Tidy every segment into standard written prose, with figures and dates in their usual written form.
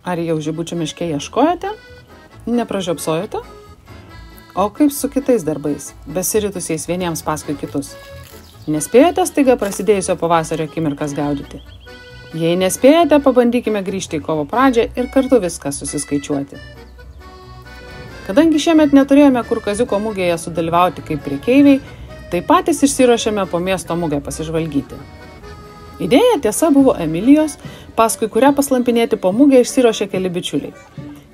Ar jau žibučių miške ieškojate? Nepražiopsojote? O kaip su kitais darbais, besiritusiais vieniems paskui kitus? Nespėjote staiga prasidėjusio pavasario akimirkas gaudyti? Jei nespėjote, pabandykime grįžti į kovo pradžią ir kartu viską susiskaičiuoti. Kadangi šiemet neturėjome kur kaziuko mugėje sudalyvauti kaip prekeiviai, tai patys išsiruošėme po miesto mugę pasižvalgyti. Idėja tiesa buvo Emilijos, paskui kurią paslampinėti po mugę išsiruošė keli bičiuliai.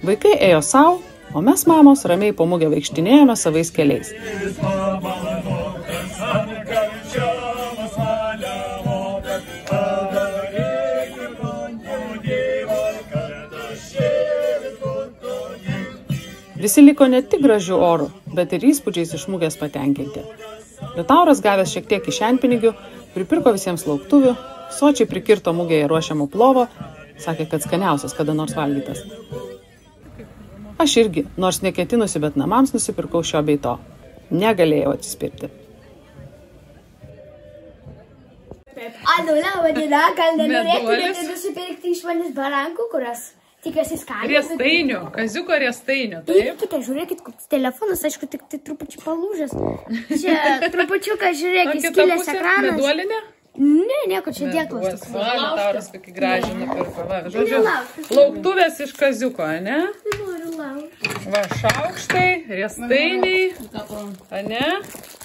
Vaikai ėjo savo, o mes mamos ramiai po mugę vaikštinėjome savais keliais. Visi liko ne tik gražių orų, bet ir įspūdžiais iš mugės patenkinti. Liutauras gavęs šiek tiek kišenpinigių, pripirko visiems lauktuvių, sočiai prikirto mugėje ruošiamo plovo, sakė, kad skaniausias kada nors valgytas. Aš irgi, nors neketinusi, bet namams nusipirkau šio bei to. Negalėjau atsispirti. Alų, laba diena, gal nenorėtumėte nusipirkti iš manęs barankų, kurios tikiuosi skanios? Riestainių, kaziuko riestainių, taip? Imkite, žiūrėkit, koks telefonas, aišku, tik tai trupučiu palūžęs. Čia trupučiuką, žiūrėkit, skilęs ekranas. Meduolinė? Ne, nieko, čia dėklas. Liutauras kokį gražį nupirko. Žodžiu, lauktuvės iš kaziuko, ne? Noriu laukti. Va, šaukštai, riestainiai, ane?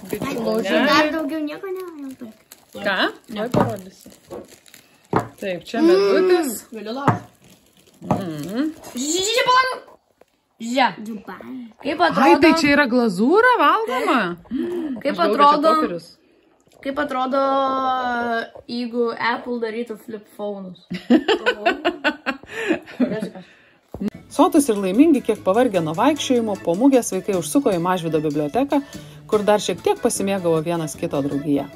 Dar daugiau nieko nenoriu. Ką? Vai parodysi. Taip, čia medutis. Galiu laukti. Žiūrėk, palauk. Žiūrėk. Kaip atrodo? Ai, tai čia yra glazūra valgoma? Kaip atrodo, jeigu Apple darytų flip phone'us. Sotus ir laimingi, kiek pavargę nuo vaikščiojimo, po mugės vaikai užsuko į Mažvydo biblioteką, kur dar šiek tiek pasimėgavo vienas kito draugiją.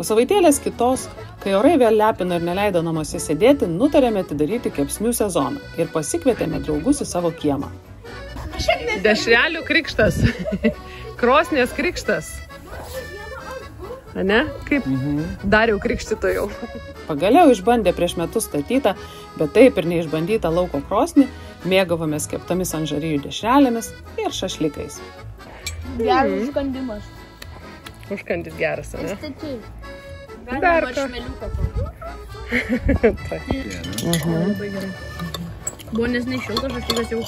Po savaitėlės kitos, kai orai vėl lepino ir neleido namuose sėdėti, nutarėme atidaryti kepsnių sezoną ir pasikvietėme draugus į savo kiemą. Dešrelių krikštas. Krosnės krikštas. Ane? Kaip Dariau krikštytojau. Pagaliau išbandė prieš metus statytą, bet taip ir neišbandytą lauko krosnį, mėgavomės keptomis ant žarijų dešrelėmis ir šašlikais. Geras užkandimas. Užkandis geras, ane? Dar maršmeliuką. Labai gerai. Buvo nesnai šiltas, aš tikiuosi jau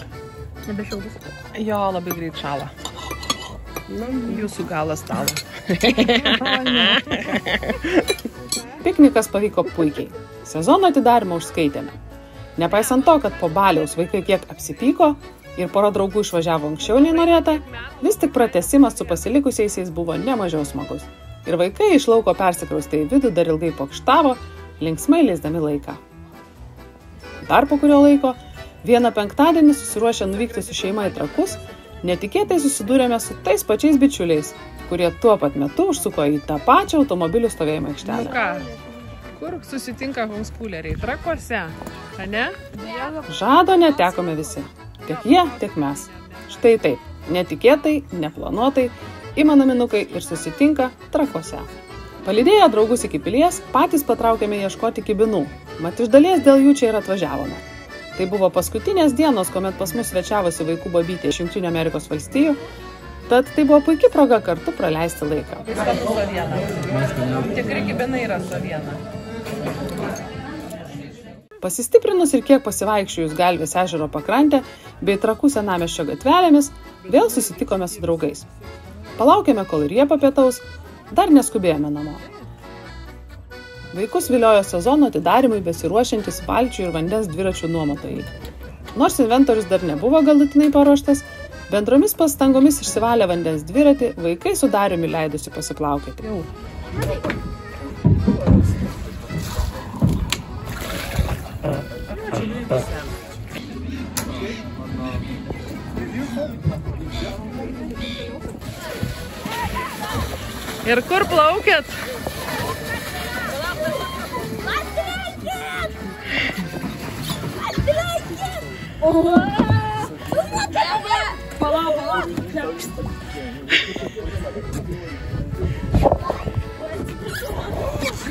nebešiltas. Jo, labai greit šala. Jūsų galas stalo. Piknikas pavyko puikiai. Sezono atidarimą užskaitėme. Nepaisant to, kad po baliaus vaikai kiek apsipyko ir pora draugų išvažiavo anksčiau nei norėta, vis tik pratęsimas su pasilikusiaisiais buvo nemažiau smagus. Ir vaikai iš lauko persikraustė į vidų, dar ilgai pokštavo, linksmai leisdami laiką. Dar po kurio laiko, vieną penktadienį susiruošę nuvykti su šeima į Trakus, netikėtai susidūrėme su tais pačiais bičiuliais, kurie tuo pat metu užsuko į tą pačią automobilių stovėjimo aikštelę. Nu ką, kur susitinka homeschooleriai? Trakuose, ane? Žado netekome visi. Tiek jie, tiek mes. Štai taip, netikėtai, neplanuotai, ima naminukai ir susitinka Trakuose. Palydėję draugus iki pilies, patys patraukėme ieškoti kibinų, mat iš dalies dėl jų čia ir atvažiavome. Tai buvo paskutinės dienos, kuomet pas mus svečiavosi vaikų babytė iš Jungtinių Amerikos valstijų, tad tai buvo puiki proga kartu praleisti laiką. Viskas su saviena. Tikri kibinai yra saviena. Pasistiprinus ir kiek pasivaikščiojus Galvės ežero pakrantę bei Trakų senamiesčio gatvelėmis, vėl susitikome su draugais. Palaukėme, kol ir jie papietaus, dar neskubėjome namo. Vaikus viliojo sezono atidarimui besiruošiantis valčių ir vandens dviračių nuomotojai. Nors inventorius dar nebuvo galutinai paruoštas, bendromis pastangomis išsivalę vandens dviratį, vaikai su Dariumi leidosi pasiplaukėti. Ir kur plaukėt?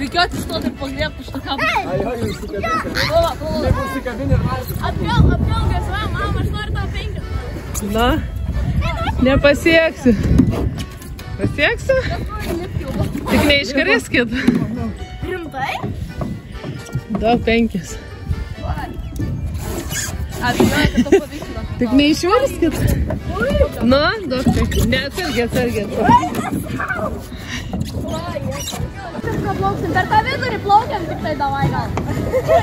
Reikėjo atsistoti ir pagriebti šitą kampą. Ajo, jūs užsikabinti. Taip užsikabinti ir valgyti. Apdžiaugęs, mama, aš noriu tau 5. Na, nepasieksiu. Pasieksiu? Tik neiškriskit. Rimtai? Daug 5. Abijoju, kad tau pavyks. Tik neišvirskit. Na, daug 5. Ne, atsargiai. Kažką plauksim, per tą vidurį plaukiam, tik tai davai gal.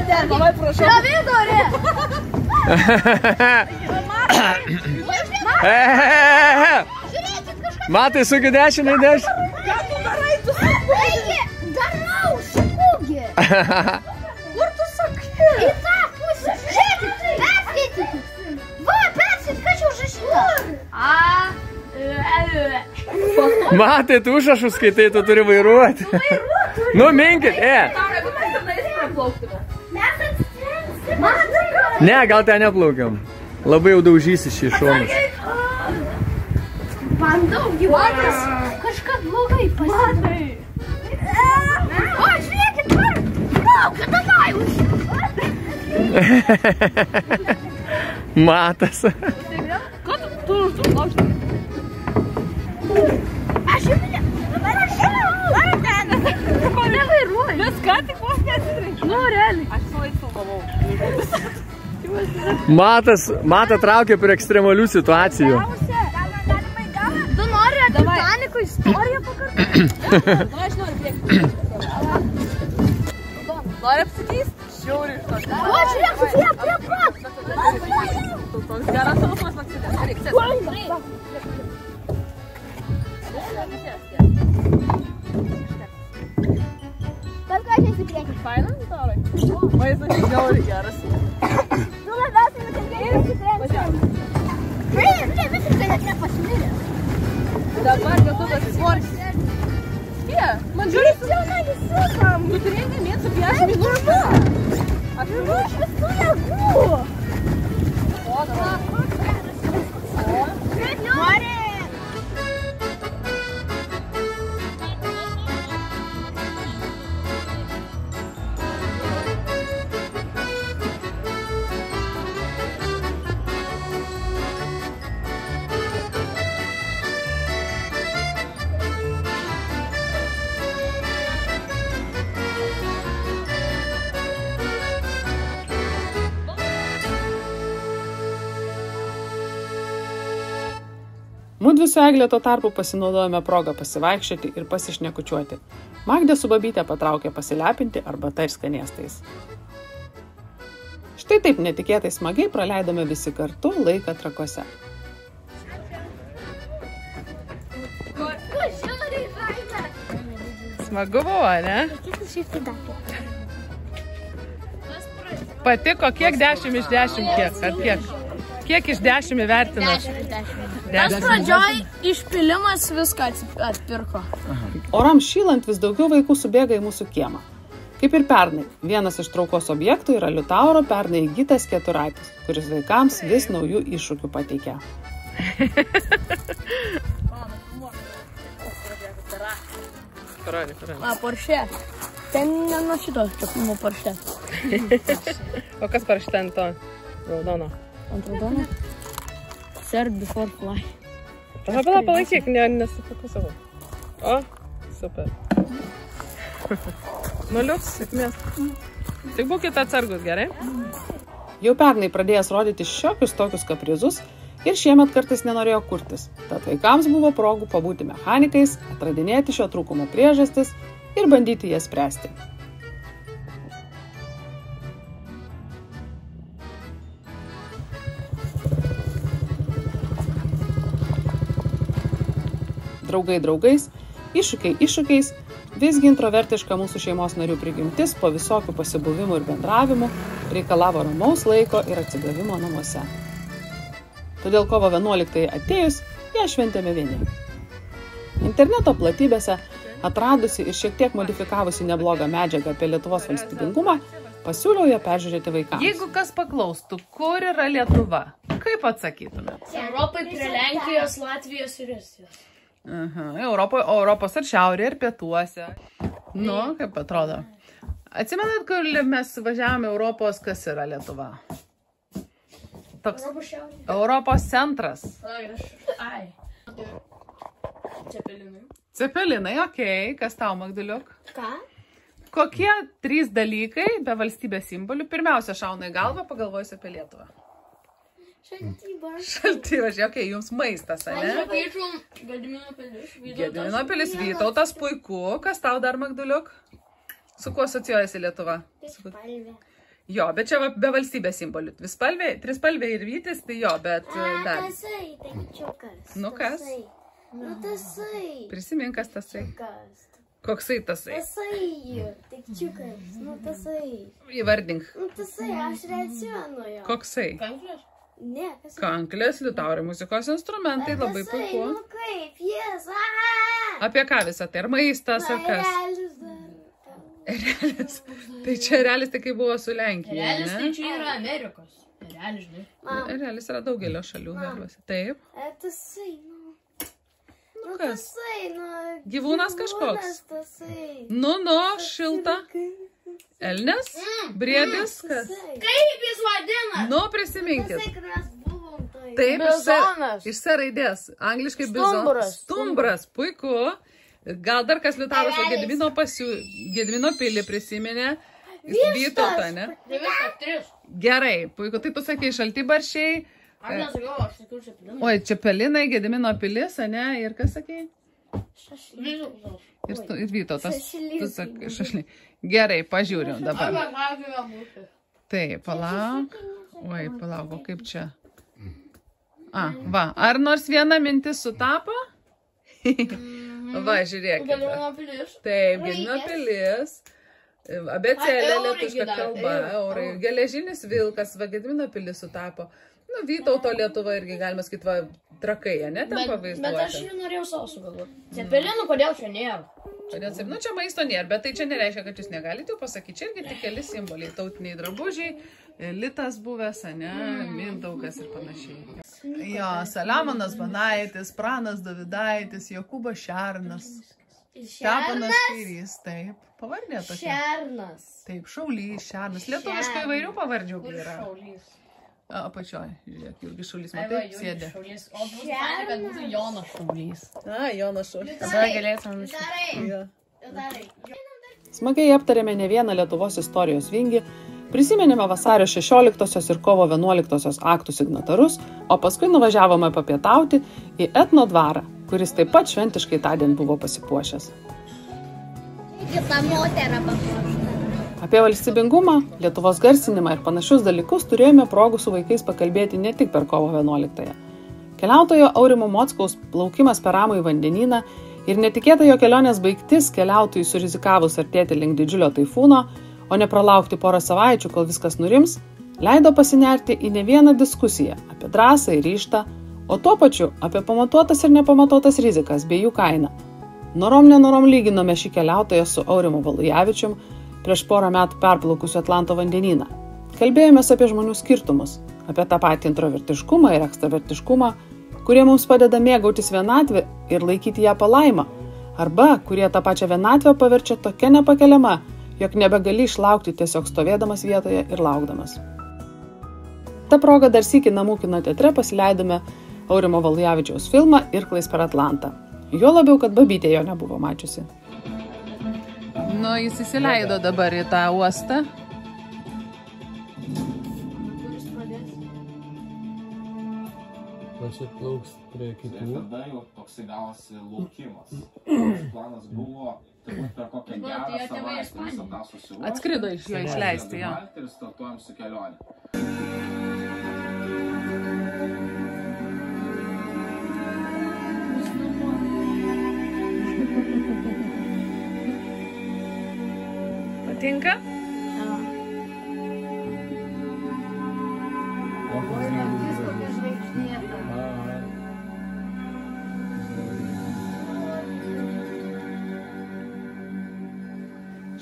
Davai, prašau. Per vidurį! Matai, sugi 10 į 10. Ką tu darai, tu sakai? Darau, šikugi. Kur tu sakai? Į tą pusę. Žiūrėkit, perskaitykit. Va, perskaitykit, ką čia užrašyta? Matai, tu užrašus skaitai, tu turi vairuoti. Nu, minkit, Ne, gal ten neplaukiam. Labai jau daužysi šį šoną. Bandau gyvatas. Kažkas blogai pasidarė. O, žiūrėkit, plaukia, davai už. Matas. Ko tu plauksi? Aš jau ne. Dabar aš jau. Ko nevairuoju? Mes ką tik vos neatsirinkai. Nu, realiai. Aš su laiku filmavau. Mata traukia prie ekstremalių situacijų. Tu nori apie Titanicų istoriją pakartoti? Davai, aš noriu priekti. Nori apsikeisti? Žiauriai iš to. O, žiūrėk, Sofija, prie pat. Toks geras jausmas maksidės. Gerai, sėsk. Bet ką čia įsipriekį? Faina, Vitorai? Vaizdas žiauriai geras. Tu labiausiai nukentėjai įsipriekį. Visiškai net nepasimylė. Dabar lietuvės svoris. Tie, man žiūrės. Tu turėjai nemėt su 10 minučių. Aš visų jėgų. O, dabar. Nori. Mudvi su Egle tuo tarpu pasinaudojame progą pasivaikščioti ir pasišnekučiuoti. Magdė su babytė patraukė pasilepinti arbata ir skanėstais. Štai taip netikėtai smagiai praleidome visi kartu laiką Trakuose. Smagu buvo, ne? Patiko, kiek 10 iš 10 kiek? Ar kiek? Kiek iš 10 įvertino? 10 iš 10. Aš pradžioj išpilimas viską atpirko. Orams šylant vis daugiau vaikų subėga į mūsų kiemą. Kaip ir pernai, vienas iš traukos objektų yra Liutauro pernai įgytas keturratis, kuris vaikams vis naujų iššūkių pateikia. Porsche. Ten nuo šito čepimo Porsche. O kas parašyta ant to raudono? Ant raudono? Serve before fly. Palaikyk, nesufokusavau. O, super. Nuliuks, sėkmės. Tik būkite atsargus, gerai? Jau pernai pradėjęs rodyti šiokius tokius kaprizus ir šiemet kartais nenorėjo kurtis. Tad vaikams buvo progų pabūti mechanikais, atradinėti šio trūkumo priežastis ir bandyti jas spręsti. Draugai draugais, iššūkiai iššūkiais, visgi introvertiška mūsų šeimos narių prigimtis po visokių pasibuvimų ir bendravimų reikalavo ramaus laiko ir atsigavimo namuose. Todėl kovo 11 atėjus, ją šventėme vieni. Interneto platybėse, atradusi ir šiek tiek modifikavusi neblogą medžiagą apie Lietuvos valstybingumą, pasiūliau ją peržiūrėti vaikams. Jeigu kas paklaustų, kur yra Lietuva, kaip atsakytumėt? Europai prie Lenkijos, Latvijos ir Estijos. Europos ir šiaurė ir pietuose. Nu, kaip atrodo. Atsimenat, kur mes važiavome Europos, kas yra Lietuva? Toks Europos centras. Ai. Cepelinai. Cepelinai, okei. Kas tau, Magdaliuk? Ką? Kokie 3 dalykai be valstybės simbolių pirmiausia šauna į galvą, pagalvojus apie Lietuvą? Šaltyba. Šaltyba, okei, jums maistas, ne? Sakyčiau, Gedimino pilis. Gedimino pilis, Vytautas, puiku. Kas tau dar, Magdaliuk? Su kuo asocijuojasi Lietuva? Trispalvė. Jo, bet čia be valstybės simbolių. Trispalvė ir Vytis, tai jo, bet dar. Tasai, tačiukas. Nu kas? Nu tasai. Prisimink, kas tasai. Kas? Koksai tasai? Tasai, tačiukas. Nu tasai. Įvardink. Nu tasai, aš neatsimenu jo. Koksai? Kanklės? Ne, kas? Kanklės, liutaurai, muzikos instrumentai, labai puiku. Nu kaip, jis. Apie ką visą tai? Ar maistas, ar kas? Erelis dar. Erelis. Tai čia erelis tai kaip buvo su Lenkija, Erelis tai ne? čia yra Amerikos. Erelis, žinai. Erelis yra daugelio šalių darbuose. Taip. Tasai, nu. Nu kas? tasai, nu. Gyvūnas kažkoks. Tasai. Nu, šilta. Elnes? Briedis? Kas? Kaip jis vadina? Nu, prisiminkit. Tasai, kad mes buvom tai. Taip, Bizonas. iš S raidės. Angliškai bizonas. Stumbras. Puiku. Gal dar kas Liutauras Gedimino pilį prisiminė. Vytautą, ne? 9-3. Gerai, puiku. Tai tu sakei šaltibarščiai. Aš nesakiau, aš sakiau Cepelinai. Oi, Cepelinai, Gedimino pilis, ne? Ir kas sakei? Vytautas. Ir Vytautas. Šašlys. Tu sakai šašly. Gerai, pažiūrim dabar. Arba galime būti. Taip, palauk. Oi, palauk, o kaip čia? Va. Ar nors viena mintis sutapo? Va, žiūrėkite. Gedimino pilis. Taip, Gedimino pilis. Abėcėlė, Eurai lietuviška dar, kalba, eurai. Geležinis vilkas, va, Gedimino pilis sutapo. Nu, Vytauto Lietuva irgi galima sakyti, va, Trakai, ne, ten Bet aš pavaizduoti. jų norėjau savo sugalvoti. Cepelinų, kodėl čia nėra? Kodėl taip? Nu, čia maisto nėra, bet tai čia nereiškia, kad jūs negalite jau pasakyti. Čia irgi tik keli simboliai, tautiniai drabužiai, litas buvęs, ne, Mindaugas ir panašiai. Jo, Saliamonas Banaitis, Pranas Davidaitis, Jokūbas Šernas, Steponas Kairys, taip, pavardė tokia. Šernas. Taip, Šaulys, Šernas, lietuviškai įvairių pavardžių yra. Šaulys. Apačioj, žiūrėk, Jurgis Šaulys, matai, sėdė. Šaulys. O būtų fainai, kad būtų Jonas Šaulys. Jonas Šaulys. Tada galėtum Darai. Smagiai aptarėme ne vieną Lietuvos istorijos vingį, prisiminėme vasario 16 ir kovo 11 aktų signatarus, o paskui nuvažiavome papietauti į etno dvarą, kuris taip pat šventiškai tądien buvo pasipuošęs. Kita moterą papuošta. Apie valstybingumą, Lietuvos garsinimą ir panašius dalykus turėjome progų su vaikais pakalbėti ne tik per kovo 11-ąją. Keliautojo Aurimo Mockaus plaukimas per ramųjį vandenyną ir netikėta jo kelionės baigtis keliautojui surizikavus artėti link didžiulio taifūno, o ne pralaukti porą savaičių, kol viskas nurims, leido pasinerti į ne vieną diskusiją apie drąsą ir ryžtą, o tuo pačiu apie pamatuotas ir nepamatuotas rizikas bei jų kainą. Norom lyginome šį keliautoją su Aurimu Valujavičium, prieš porą metų perplaukusiu Atlanto vandenyną. Kalbėjomės apie žmonių skirtumus, apie tą patį introvertiškumą ir ekstravertiškumą, kurie mums padeda mėgautis vienatvę ir laikyti ją palaimą, arba kurie tą pačią vienatvę paverčia tokia nepakeliama, jog nebegali išlaukti tiesiog stovėdamas vietoje ir laukdamas. Ta proga dar sykį Namų kino teatre pasileidome Aurimo Valujavičiaus filmą Irklais per Atlantą. Jo labiau, kad babytė jo nebuvo mačiusi. Nu, jis įsileido dabar į tą uostą. Va čia plauks prie kitų. Tai tada jau toksai gavosi laukimas. Planas buvo, turbūt per kokią gerą savaitę visą tą susiruošti. Atskrido iš jo išleisti, jo. Ir startuojam su kelionė. Patinka?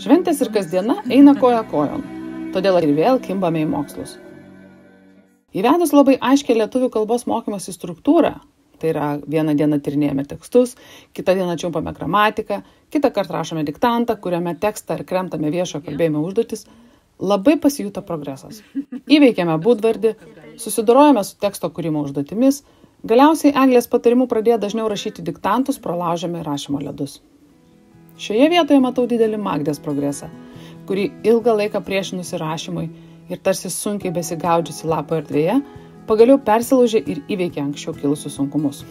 Šventės ir kasdiena eina koja kojon, todėl ir vėl kimbame į mokslus. Įvedus labai aiškią lietuvių kalbos mokymosi struktūrą, Tai yra vieną dieną tyrinėjame tekstus, kitą dieną čiumpame gramatiką, kitą kartą rašome diktantą, kuriame tekstą ir kremtame viešo kalbėjimo užduotis. Labai pasijuto progresas. Įveikėme būdvardį, susidorojame su teksto kūrimo užduotimis, galiausiai Eglės patarimu pradėjo dažniau rašyti diktantus, pralaužėme rašymo ledus. Šioje vietoje matau didelį Magdės progresą, kurį ilgą laiką priešinusi rašymui ir tarsi sunkiai besigaudžiusi lapo erdvėje, pagaliau persilaužė ir įveikė anksčiau kilusius sunkumus.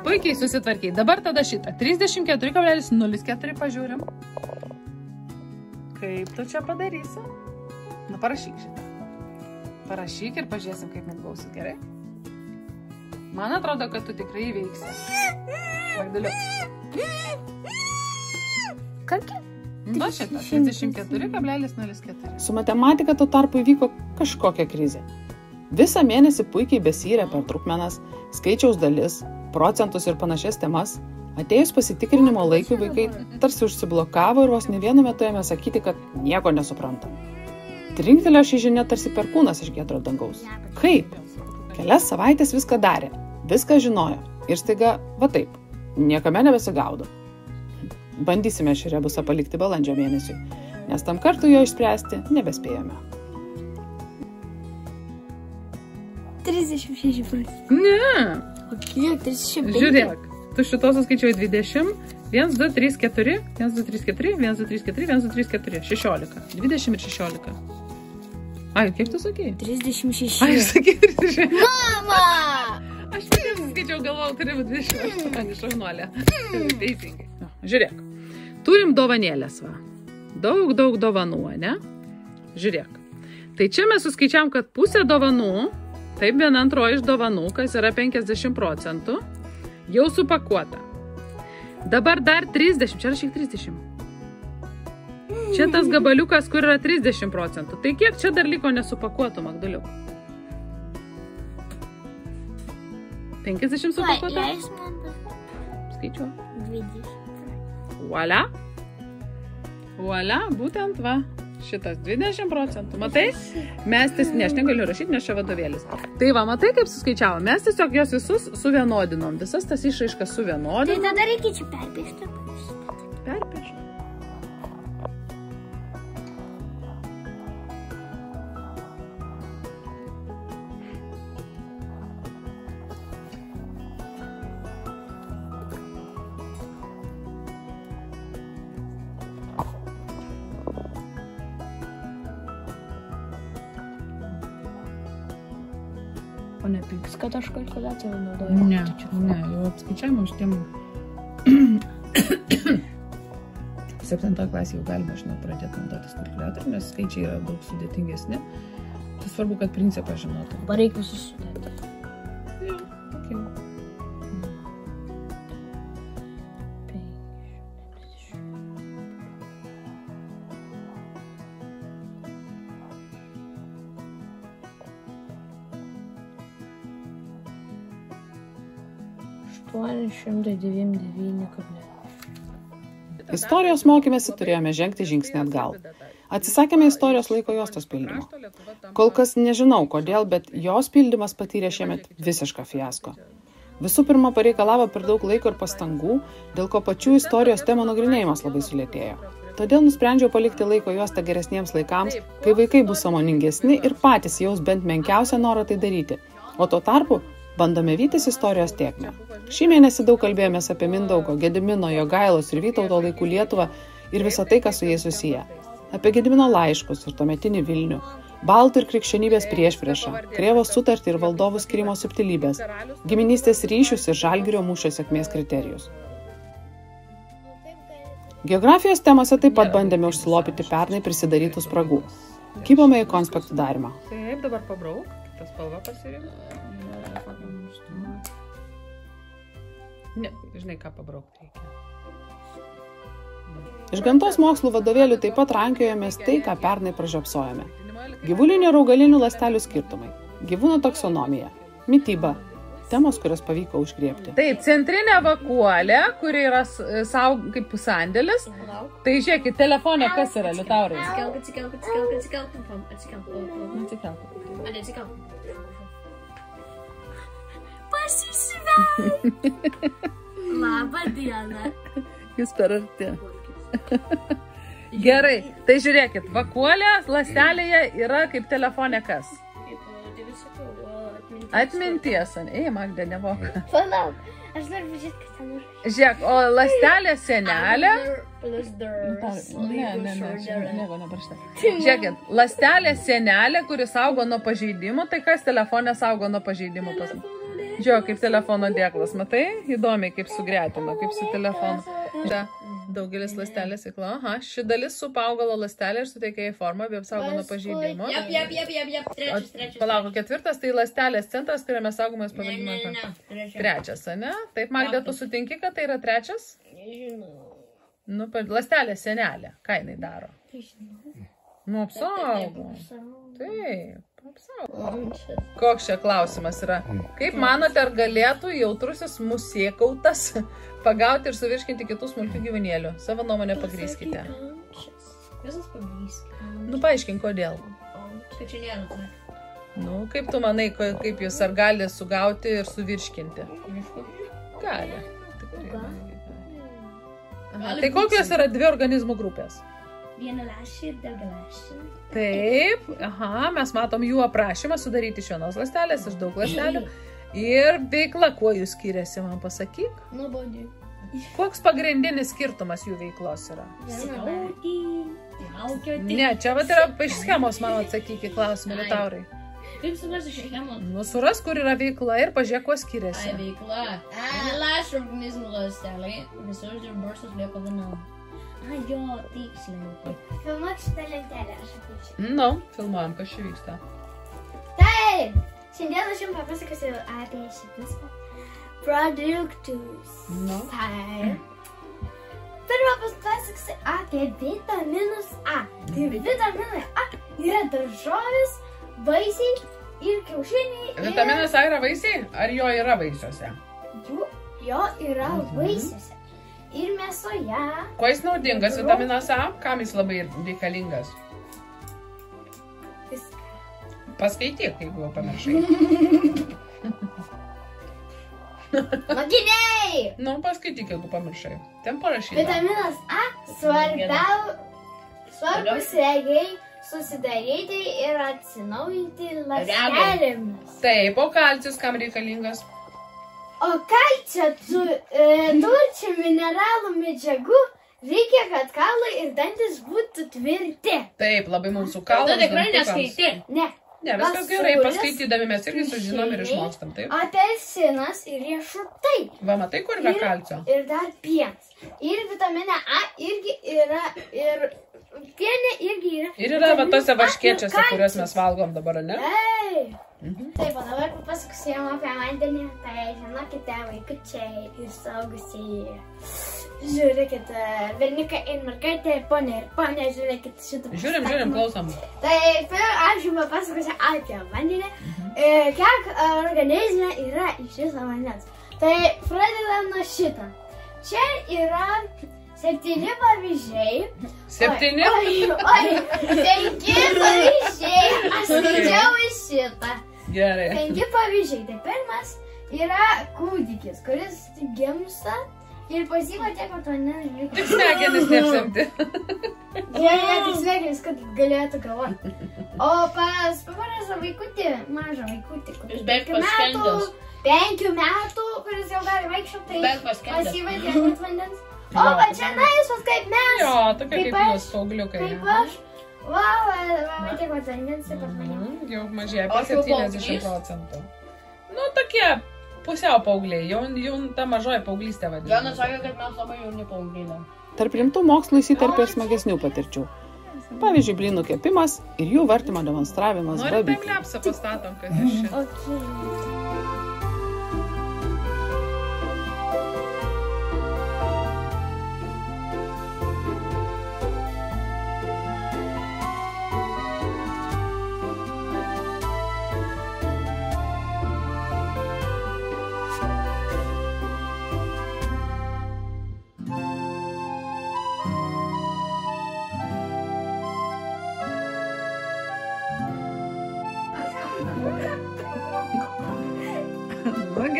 Puikiai susitvarkiai. Dabar tada šitą. 34,04 pažiūrim. Kaip tu čia padarysi? Nu, parašyk šitą. Parašyk ir pažiūrėsim, kaip net gausi, gerai? Man atrodo, kad tu tikrai įveiksi. Magdaliu. Kokia? Nu, šitą. 34,04. Su matematika tuo tarpu įvyko kažkokia krizė. Visą mėnesį puikiai besyrė per trupmenas, skaičiaus dalis, procentus ir panašias temas. Atėjus pasitikrinimo laikui vaikai tarsi užsiblokavo ir vos ne vienu metu ėmė sakyti, kad nieko nesupranta. Trinktelėjo šį žinią tarsi perkūnas iš giedro dangaus. Kaip? Kelias savaitės viską darė, viską žinojo ir staiga, va taip, niekame nebesigaudo. Bandysime šį rebusą palikti balandžio mėnesiui, nes tam kartu jo išspręsti nebespėjome. 36. Ne. O kiek? 35? Žiūrėk. Tu šito suskaičiuoji 20. 1, 2, 3, 4. 1, 2, 3, 4. 1, 2, 3, 4. 1, 2, 3, 4. 16. 20 ir 16. Ai, kaip tu sakei? 36. Ai, sakei 36. Mama! Aš tik suskaičiau, galvojau, turi būti 28 šaunuolė. Teisingai. Žiūrėk. Turim dovanėlės, va. Daug dovanų, ne? Žiūrėk. Tai čia mes suskaičiavom, kad pusė dovanų, taip 1/2 iš dovanų, kas yra 50%, jau supakuota. Dabar dar 30, čia rašyk 30. Čia tas gabaliukas, kur yra 30%. Tai kiek čia dar liko nesupakuotų, Magdaliuk? 50 supakuota? Skaičiuo. 20. Voila. Voila, būtent va. Šitas 20%. Matai? Mes tiesiog, ne, aš negaliu rašyti, nes čia vadovėlis. Tai va, matai, kaip suskaičiavom. Mes tiesiog jos visus suvienodinom. Visas tas išraiškas suvienodinom. Tai tada reikia čia perpiešti. Perpiešti. O nepyks, kad aš kalkuliaciją naudoju? Ne, jau apskaičiavimo šitiem 7 klasėje jau galima, žinau, pradėti naudotis kalkuliatorių, nes skaičiai yra daug sudėtingesni. Tai svarbu, kad principą žinotų. Dabar reikia visus sudėti. Jo, okay. Istorijos mokymėsi turėjome žengti žingsnį atgal. Atsisakėme istorijos laiko juostos pildymo. Kol kas nežinau kodėl, bet jos pildymas patyrė šiemet visišką fiasko. Visų pirma, pareikalavo per daug laiko ir pastangų, dėl ko pačių istorijos temų nagrinėjimas labai sulėtėjo. Todėl nusprendžiau palikti laiko juostą geresniems laikams, kai vaikai bus sąmoningesni ir patys jaus bent menkiausią norą tai daryti. O tuo tarpu bandome vytis istorijos tėkmę. Šį mėnesį daug kalbėjomės apie Mindaugo, Gedimino, Jogailos ir Vytauto laikų Lietuvą ir visą tai, kas su jais susiję. Apie Gedimino laiškus ir tuometinį Vilnių, baltų ir krikščionybės priešpriešą, Krėvos sutartį ir valdovų skyrimo subtilybės, giminystės ryšius ir Žalgirio mūšio sėkmės kriterijus. Geografijos temose taip pat bandėme užsilopyti pernai prisidarytų spragų. Kybome į konspektų darymą. Taip, dabar pabrauk, kitą spalvą pasirinkti. Ne, žinai, ką pabraukti reikia. Iš gamtos mokslų vadovėlių taip pat rankiojomės tai, ką pernai pražiopsojame. Gyvulinių ir augalinių ląstelių skirtumai, gyvūnų taksonomija, mityba, temos, kurias pavyko užgriebti. Taip, centrinė vakuolė, kuri yra kaip sandėlis. Tai žiūrėkit, telefonė kas yra, Liutaurai? Atsikelk. pasisveikinti. Labą dieną. Jūs per arti. Gerai, tai žiūrėkit, vakuolė ląstelėje yra kaip telefone kas? Atminties. Ei, Magda, nevok. Palauk, aš noriu pažiūrėti, kas ten yra. Žiūrėk, o ląstelė senelė... Ne, Nieko neprašta. Žiūrėkit, ląstelė senelė, kuri saugo nuo pažeidimų, tai kas telefonė saugo nuo pažeidimų pas mus? Žiūrėk, kaip telefono dėklas, matai? Įdomiai, kaip sugretino, kaip su telefonu. Čia daugelis ląstelės veikla. Aha, ši dalis supa augalo ląstelę ir suteikia į formą, bei apsaugo nuo pažeidimo. Trečias. Palauk, ketvirtas, tai ląstelės centras, kuriame saugomas pažeidimas. Trečias, ne? Taip, Magda, tu sutinki, kad tai yra trečias? Nu, ląstelė senelė. Ką jinai daro? Nu, apsaugo. Taip. Koks čia klausimas yra? Kaip manote, ar galėtų jautrusis musėkautas pagauti ir suvirškinti kitų smulkių gyvūnėlių? Savo nuomonę pagrįskite. Visas pagrįskite. Nu, paaiškink, kodėl. Kad čia nėra tai. Nu, kaip tu manai, kaip jūs ar gali sugauti ir suvirškinti? Gali. Aha, tai kokios yra dvi organizmų grupės? Vienaląsčiai ir daugialąsčiai. Taip, aha, mes matom jų aprašymą sudaryti iš vienos ląstelės, iš daug ląstelių. Ir veikla, kuo jų skiriasi, man pasakyk? Nuobodi. Koks pagrindinis skirtumas jų veiklos yra? Ne, čia vat yra iš schemos, man atsakyk į klausimą, Liutaurai. Kaip suprasti iš schemos? Nu, suras, kur yra veikla ir pažiūrėk, kuo skiriasi. Veikla. Vienaląsčių organizmų ląstelė, visos dirbuosios lieka vienam. Jo, tiksliai. Filmuok šitą lentelę, aš apičiu. Nu, filmuojam, kas čia vyksta. Taip! Šiandien aš jums papasakosiu apie šitus produktus. Nu. Pirmą pasakosiu apie vitaminus A. Tai vitaminai A yra daržovės, vaisiai ir kiaušiniai. Vitaminas A yra vaisiai? Ar jo yra vaisiuose? Jo yra vaisiuose. Ir mėsoje. Kuo jis naudingas vitaminas A? Kam jis labai reikalingas? Paskaityk, jeigu jau pamiršai. Mokiniai! Nu, paskaityk, jeigu pamiršai. Ten parašyta. Vitaminas A svarbus regiai susidaryti ir atsinaujinti ląstelėmis. Taip, o kalcis kam reikalingas? O kalcio turčių mineralų medžiagų reikia, kad kaulai ir dantis būtų tvirti. Taip, labai mūsų kaulai. Tikrai neskaitė. Ne. Ne, viskas gerai, paskaitydami mes irgi sužinom ir išmokstam, taip? Apelsinas ir riešutai. Va, matai, kur yra kalcio? Ir dar pienas. Ir vitamine A irgi yra, ir piene irgi yra. Ir yra va tose varškėčiuose, kuriuos mes valgom dabar, ne? Taip. Taip, o dabar papasakosiu jam apie vandenį. Tai žinokite, vaikučiai ir suaugusieji. Žiūrėkit, berniukai ir mergaitė, ponė ir ponė, žiūrėkit šitą pastatymą. Žiūrim, klausom. Taip, aš jums papasakosiu apie vandenį, kiek organizme yra iš viso vandens. Tai pradedam nuo šito. Čia yra 7 pavyzdžiai. 7? Oi, 5 pavyzdžiai. Aš skaičiau iš šitą. Gerai. 5 pavyzdžiai. Tai pirmas yra kūdikis, kuris gimsta. Ir pasiima tiek, kad vandens liko. Tik smegenis neapsemti. Tik smegenis, kad galėtų galvoti. O pas paprastą vaikutį, mažą vaikutį, kuris 5 metų, kuris jau gali vaikščioti, tai pasiima tiek, kad vandens. O, va čia naisvas kaip mes. Jo, tokia kaip jūs, paugliukai. Kaip aš. Va, tiek, kad vandens, taip pat manim. Jau mažėja apie 70%. Nu, tokie pusiau paaugliai, jau ta mažoji paauglystė vadinasi. Jonas sakė, kad mes labai jauni paaugliai. Tarp rimtų mokslų įsiterpė ir smagesnių patirčių. Pavyzdžiui, blynų kepimas ir jų vartymo demonstravimas Nori babytei. timelapsą pastatom, kad iš čia. Okay.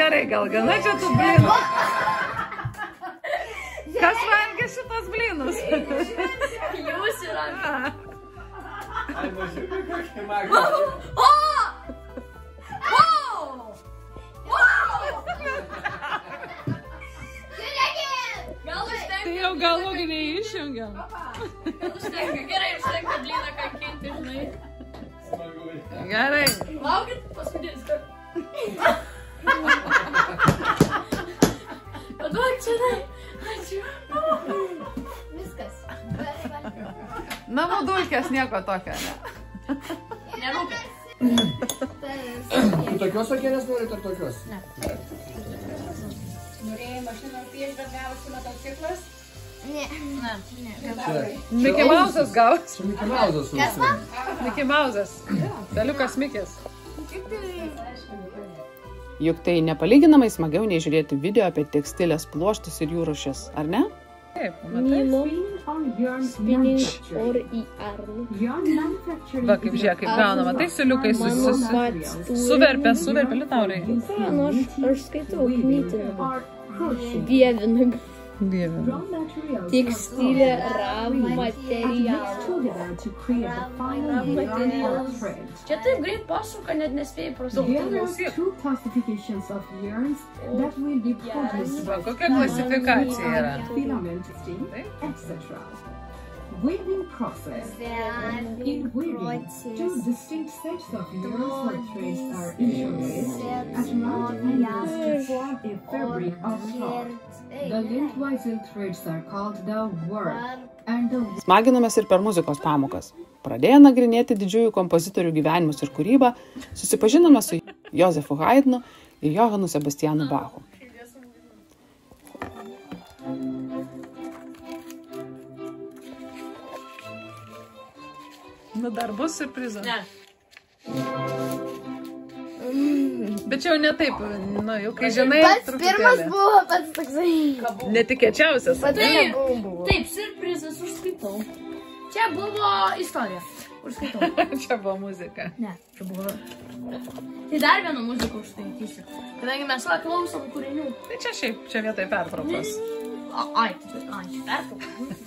gerai, gal gana čia tų blynų. Kas valgė šitas blynus? Jūs ir aš. Ai, mažiukai kokie magą. Tai jau gal loginį išjungiam. Gerai, užtenka blyną kankinti, žinai. Gerai. Laukit, paskutinis kartas. Paduok čia, tai. Ačiū. Viskas. Namų dulkės nieko tokio, ne? Nerūpė. Tokios vakėlės norit ar tokios? Ne. Norėjai mašiną piešti, bet gavosi motociklas? Ne. Mickey Mouse'as gaus. Čia Mickey Mouse'as užsienį. Mickey Mouse'as. Peliukas Mikis. Juk tai nepalyginamai smagiau nei žiūrėti video apie tekstilės pluoštus ir jų rūšis, ar ne? Taip, matai? Spinning or yarn. Va, kaip žiūrėk, kaip gaunama. Tai siuliukai suverpia litaurai. Aš skaitau knytinimą. Dievinimą. Dievinu. Tekstilė materialas. Čia taip greit pasuka, net nespėjai prasukti. Va, kokia klasifikacija yra? Weaving process. In weaving, two distinct sets of yarns or threads are interlaced at right angles to form a fabric of cloth. The lengthwise threads are called the warp, and the Smaginomės ir per muzikos pamokas. Pradėję nagrinėti didžiųjų kompozitorių gyvenimus ir kūrybą, susipažinome su Jozefu Haydnu ir Johanu Sebastianu Bachu. Nu, dar bus surprizas. Ne. Bet čia jau ne taip, nu, jau kai žinai, Pats pirmas buvo pats toksai. netikėčiausias. Taip, surprizas užskaitau. Čia buvo istorija. Užskaitau. Čia buvo muzika. Ne, čia buvo. Tai dar vieną muziką užskaitysiu. Kadangi mes klausom kūrinių. Tai čia šiaip, čia vietoj pertraukos. Ai, čia pertraukos.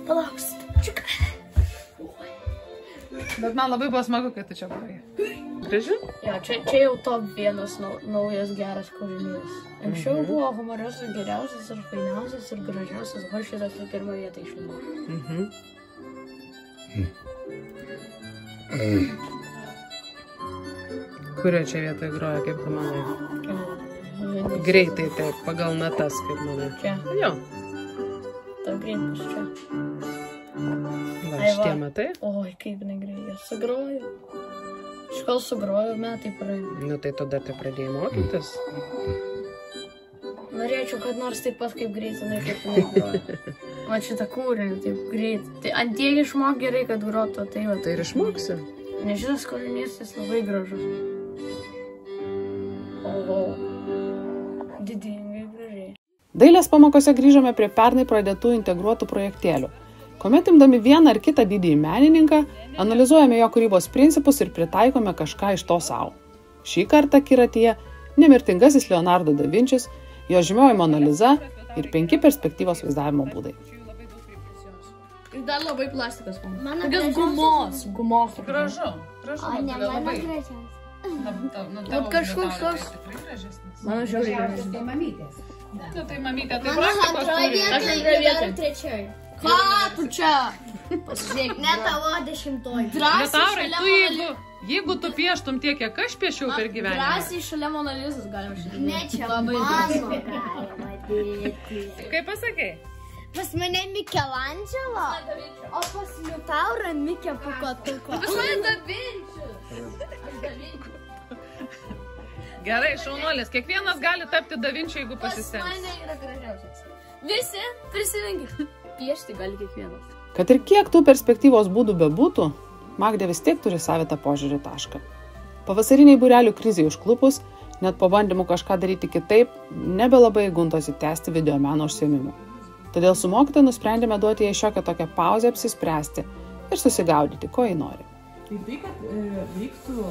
Palauks. Bet man labai buvo smagu, kai tu čia buvai. Graži? Jo, čia jau top vienas naujas geras kūrinys. Anksčiau buvo humoristas geriausias ir fainiausias ir gražiausias, o šitas į pirmą vietą išliko. Kurio čia vietoj groja, kaip tu manai? Greitai taip, pagal natas, kaip manai. Čia. Jo. Tau greitas čia. Va, šitie matai? Oi, kaip negreit, jas sugroju. Škol sugroju, metai praėjo. Nu tai tada tai pradėjai mokytis. Norėčiau, kad nors taip pat kaip greit, jinai kaip jinai groja. Va šitą kūrinį taip greit. Tai ant tiek išmok gerai, kad grotų, tai va. Tai ir išmoksi. Nes šitas kūrinys jis labai gražus. O, didingai gražiai. Dailės pamokose grįžome prie pernai pradėtų integruotų projektėlių. Kuomet imdami vieną ar kitą didįjį menininką, analizuojame jo kūrybos principus ir pritaikome kažką iš to savo. Šį kartą akiratyje nemirtingasis Leonardo da Vinčis, jo žymioji Mona Lisa ir 5 perspektyvos vaizdavimo būdai. Ir dar labai plastikas. Mano Tokios gražiausias. gumos. Gražu. Gražu. O ne mano gražiausias. Vat kažkoks toks. Mano žiauriai gražus. Tai mamytės. Nu tai mamytė, tai Mano praktikos antroji turi. vieta, Aš antroje ji dar vietoje. trečioji. Ką tu čia? Pasižiūrėk. Ne tavo 10. Liutaurai, tu jeigu tu pieštum tiek, kiek aš piešiau per gyvenimą. Drąsiai šalia Mona Lisas galima šitą. Ne, čia Labai mano galima dėti. Kaip pasakei? Pas mane Michelangelo, o pas Liutaurą Mikė Pūkuotuko. Pas mane Da Vinčius. Gerai, šaunuolis, kiekvienas gali tapti Da Vinčiu, jeigu Pas pasistengs. mane yra gražiausias. Visi prisiminkit. Piešti gali kiekvienas. Kad ir kiek tų perspektyvos būdų bebūtų, Magdė vis tiek turi savitą požiūrį tašką. Pavasariniai būrelių krizai užklupus, net po bandymų kažką daryti kitaip, nebelabai guntosi tęsti videomeno užsiėmimų. Todėl su mokytoja nusprendėme duoti jai šiokią tokią pauzę apsispręsti ir susigaudyti, ko jai nori. Tai, kad vyktų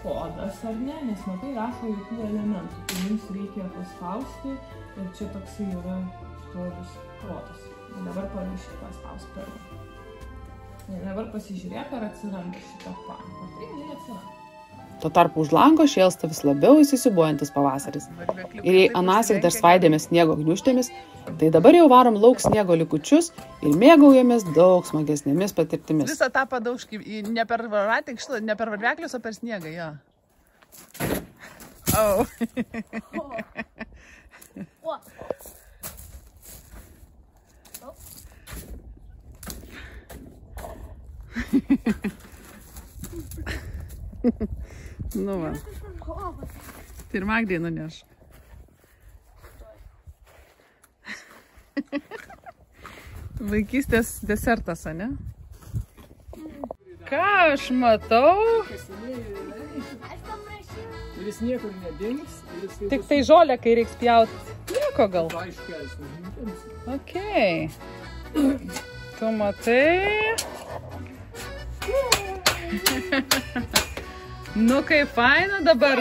kodas, ar ne? Nes matai, rašo jokių elementų. Tai jums reikia paspausti ir čia toksai yra žodis kodas. Dabar pamiršti paspausti pirmą. Dabar pasižiūrėk, ar atsiranda šitą paną. Tai neatsiranda. Tuo tarpu už lango šėlsta vis labiau įsisiūbuojantis pavasaris. Ir jei anąsyk dar svaidėmės sniego gniūžtėmis, tai dabar jau varom lauk sniego likučius ir mėgaujamės daug smagesnėmis patirtimis. Visą tą padaužkį ne per varveklius, o per sniegą, jo. Oh. Nu va. Tai ir Magdai nuneš. Vaikystės desertas, ane? Ką aš matau? Ir jis niekur nedings. Tik tai žolę, kai reiks pjauti. Nieko gal. Okei. Tu matai? Nu, kaip faina dabar.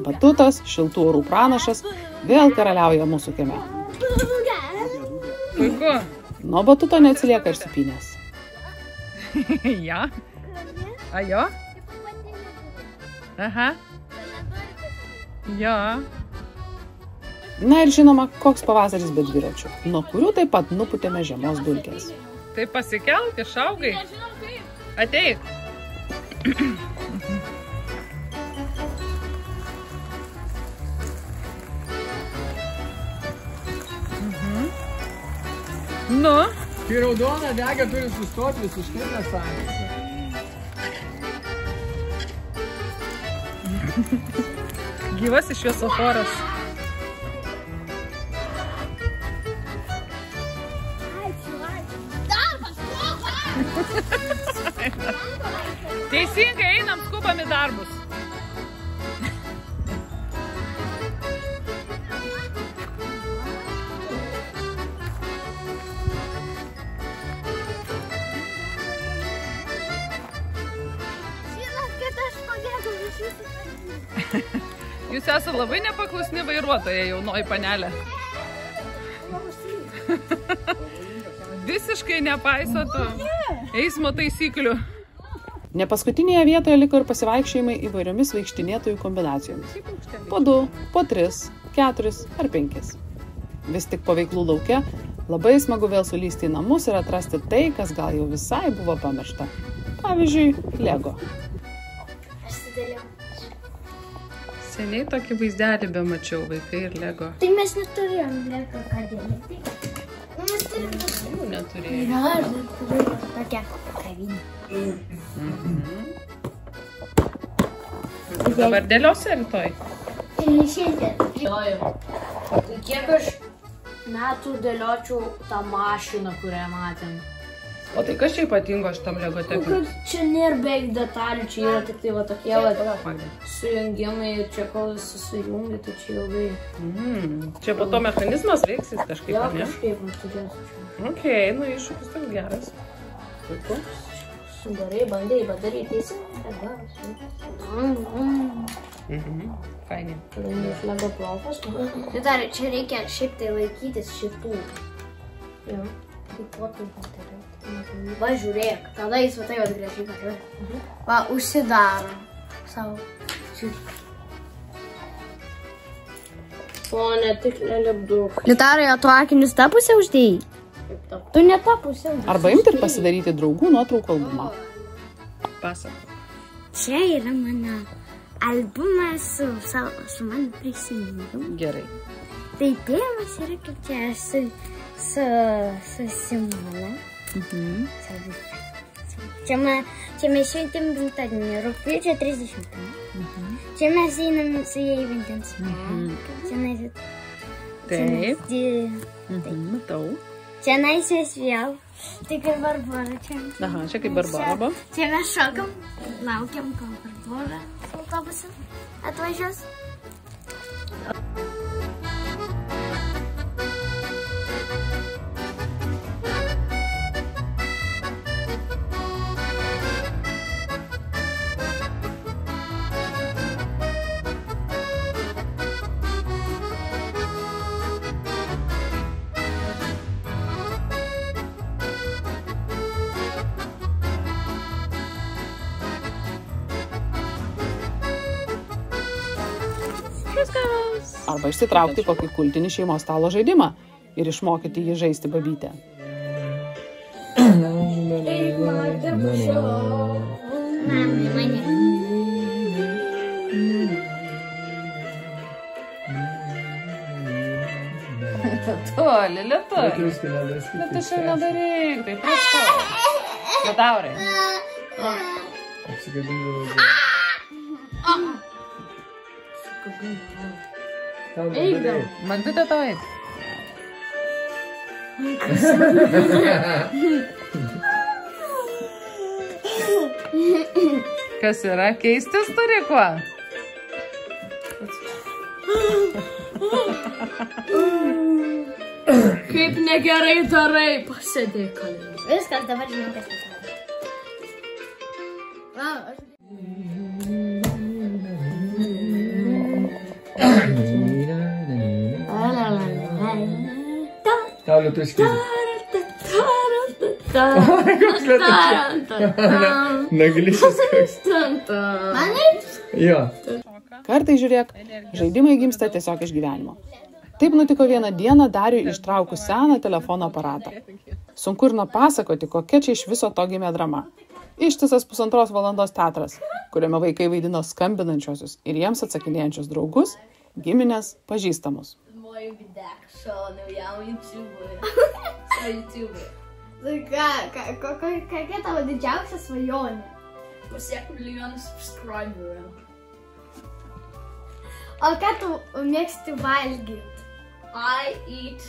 Batutas, šiltų orų pranašas, vėl karaliauja mūsų kieme. Puiku. Nuo batuto neatsilieka ir supynės. Ja? A jo? Aha. Jo. Na ir žinoma, koks pavasaris be dviračių, nuo kurių taip pat nuputėme žiemos dulkės. Tai pasikelk, išaugai. Ateik. Nu? Kai raudona dega turi sustoti visiškai nesąmonė. Gyvas šviesoforas. Teisingai, einam, skubam į darbus. Jūs esate labai nepaklusni vairuotoja, jaunoji panelė. Visiškai nepaisotų eismo taisyklių. Ne paskutinėje vietoje liko ir pasivaikščiojimai įvairiomis vaikštinėtojų kombinacijomis. Po 2, po 3, 4 ar 5. Vis tik po veiklų lauke labai smagu vėl sulysti į namus ir atrasti tai, kas gal jau visai buvo pamiršta. Pavyzdžiui, Lego. Seniai tokį vaizdelį bemačiau, vaikai ir Lego. Tai mes neturėjom Lego kavinę. Mes turėjom. Neturėjom. Yra, aš turėjom tokią kavinę. Dabar dėliosi rytoj? Tai ne šiandien. Tai kiek aš metų dėliočiau tą mašiną, kurią matėm? O tai kas čia ypatingo šitam Lego tepiui? Kad čia nėra beveik detalių, čia yra tik tai va tokie sujungimai ir čia kol visi sujungi, tai čia ilgai. Čia po to mechanizmas veiksis kažkaip, ne? Jo, kažkaip turėsiu čia. Okei, nu iššūkis toks geras. Puiku. Gerai, bandėjai padaryti teisingai. Fainai. Kadangi iš Lego profas. Tai dar čia reikia šiaip tai laikytis šitų. Jo. Kaip po tai padaryti. Va, žiūrėk, tada jis va tai atgrėžiai pažiūrė. Va, užsidaro savo. O, ne tik nelipduk. Liutarai, o tu akinius tą pusę uždėjai? Tu ne tą pusę uždėjai. Arba imti ir pasidaryti draugų nuotraukų albumą. Pasakok. Čia yra mano albumas su mano prisiminimu. Gerai. Tai pirmas yra kaip čia su Simona. Čia mes šventėm gimtadienį, rugpjūčio 30. Čia mes einam su jai vandens metų. Taip. Matau. Čia naisės vėl. Tai kaip Barbora čia. Aha, čia kaip Barbora. Čia mes šokam, laukiam, kol Barbora autobusu atvažiuos. Arba išsitraukti kokį kultinį šeimos stalo žaidimą ir išmokyti jį žaisti babytę. Lietuvė, Lietuvė. Bet aš jau nedaryk, tai prašau. Lietaurai. Eik gal. Magdutė tau eik. Kas yra? Keistis turi kuo? Kaip negerai darai, pasėdėk kalėjime. Viskas, dabar žinau, kas tai. Tau lietuviškai. Koks lietuviškai. Negališis koks. Jo. Kartai žiūrėk, žaidimai gimsta tiesiog iš gyvenimo. Taip nutiko vieną dieną Dariui ištraukus seną telefono aparatą. Sunku ir napasakoti, kokia čia iš viso to gimė drama. Ištisas 1,5 valandos teatras, kuriame vaikai vaidino skambinančiosius ir jiems atsakinėjančius draugus, giminės, pažįstamus. Kokia tavo didžiausia svajonė? Pasiekti 1 milijoną subscriberių. O ką tu mėgsti valgyti? I eat.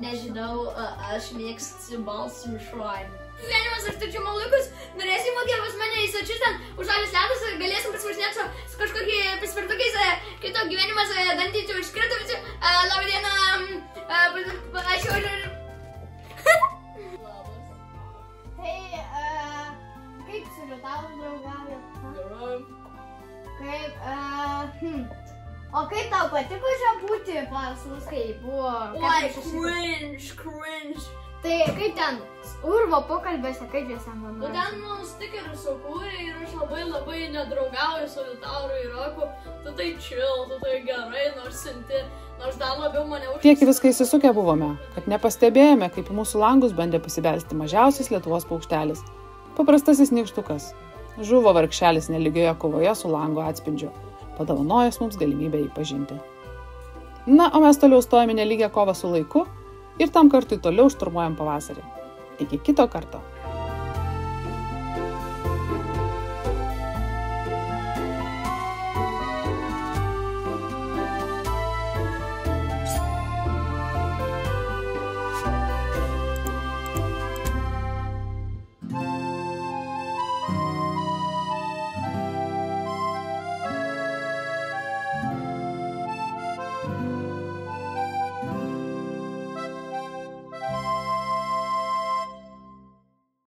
Nežinau, aš mėgstu balsų šraimą. Gyvenimas, aš tačiau malaikus, norėsim mokėti pas mane į Sočius ten, už žalius ledus, galėsim pasivažinėti su kažkokie paspirtukais, kito gyvenimas, dantyčių iškrito visi, labą dieną, aš jau ir... Tai, kaip su Lietuvos draugavė? Kaip, o kaip tau patiko čia būti pas mus, kaip buvo? Oi, cringe. Tai kaip ten, urvo pokalbėse, kaip jie sen Nu ten stikerius sukūrė ir aš labai nedraugauju su Liutauru ir Roku. Tu tai chill, tu tai gerai, nors dar labiau mane už... Tiek viską įsisukę buvome, kad nepastebėjome, kaip į mūsų langus bandė pasibelsti mažiausias Lietuvos paukštelis. Paprastasis nykštukas. Žuvo vargšelis nelygioje kovoje su lango atspindžiu, padovanojęs mums galimybę jį pažinti. Na, o mes toliau stojame nelygią kovą su laiku ir tam kartui toliau šturmuojam pavasarį. Iki kito karto.